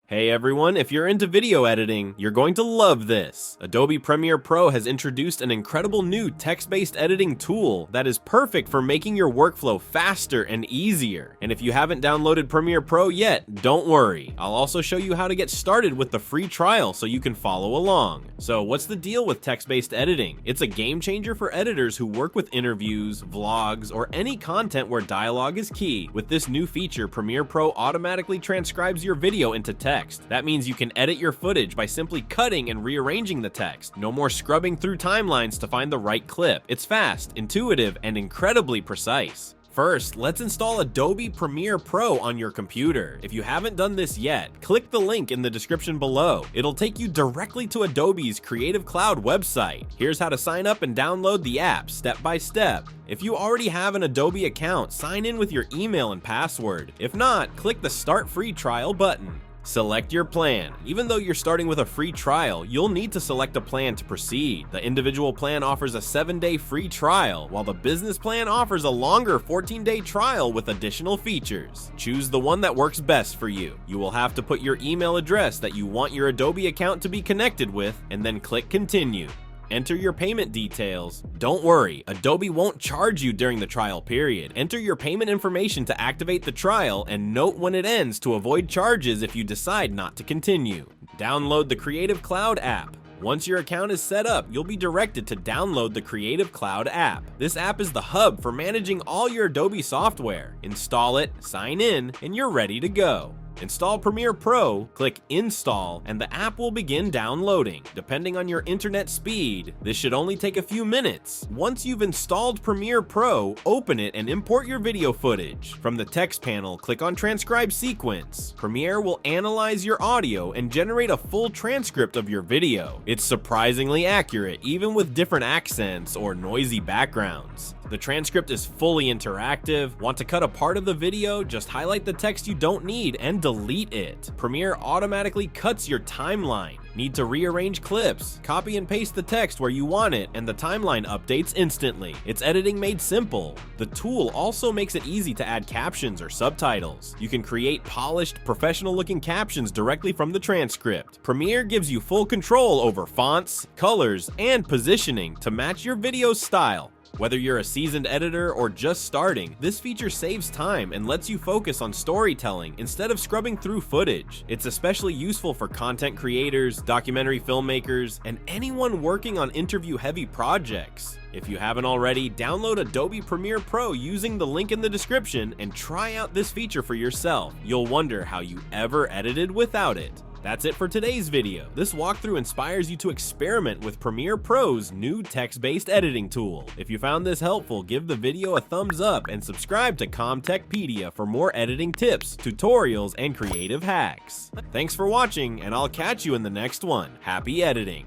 Hey everyone, if you're into video editing, you're going to love this. Adobe Premiere Pro has introduced an incredible new text-based editing tool that is perfect for making your workflow faster and easier. And if you haven't downloaded Premiere Pro yet, don't worry. I'll also show you how to get started with the free trial so you can follow along. So what's the deal with text-based editing? It's a game changer for editors who work with interviews, vlogs, or any content where dialogue is key. With this new feature, Premiere Pro automatically transcribes your video into text. That means you can edit your footage by simply cutting and rearranging the text. No more scrubbing through timelines to find the right clip. It's fast, intuitive, and incredibly precise. First, let's install Adobe Premiere Pro on your computer. If you haven't done this yet, click the link in the description below. It'll take you directly to Adobe's Creative Cloud website. Here's how to sign up and download the app step by step. If you already have an Adobe account, sign in with your email and password. If not, click the Start Free Trial button. Select your plan. Even though you're starting with a free trial, you'll need to select a plan to proceed. The individual plan offers a 7-day free trial, while the business plan offers a longer 14-day trial with additional features. Choose the one that works best for you. You will have to put your email address that you want your Adobe account to be connected with, and then click Continue. Enter your payment details. Don't worry, Adobe won't charge you during the trial period. Enter your payment information to activate the trial, and note when it ends to avoid charges if you decide not to continue. Download the Creative Cloud app. Once your account is set up, you'll be directed to download the Creative Cloud app. This app is the hub for managing all your Adobe software. Install it, sign in, and you're ready to go. Install Premiere Pro, click Install, and the app will begin downloading. Depending on your internet speed, this should only take a few minutes. Once you've installed Premiere Pro, open it and import your video footage. From the text panel, click on Transcribe Sequence. Premiere will analyze your audio and generate a full transcript of your video. It's surprisingly accurate, even with different accents or noisy backgrounds. The transcript is fully interactive. Want to cut a part of the video? Just highlight the text you don't need and delete it. Premiere automatically cuts your timeline. Need to rearrange clips? Copy and paste the text where you want it, and the timeline updates instantly. It's editing made simple. The tool also makes it easy to add captions or subtitles. You can create polished, professional-looking captions directly from the transcript. Premiere gives you full control over fonts, colors, and positioning to match your video's style. Whether you're a seasoned editor or just starting, this feature saves time and lets you focus on storytelling instead of scrubbing through footage. It's especially useful for content creators, documentary filmmakers, and anyone working on interview-heavy projects. If you haven't already, download Adobe Premiere Pro using the link in the description and try out this feature for yourself. You'll wonder how you ever edited without it. That's it for today's video. This walkthrough inspires you to experiment with Premiere Pro's new text-based editing tool. If you found this helpful, give the video a thumbs up and subscribe to ComTechpedia for more editing tips, tutorials, and creative hacks. Thanks for watching, and I'll catch you in the next one. Happy editing!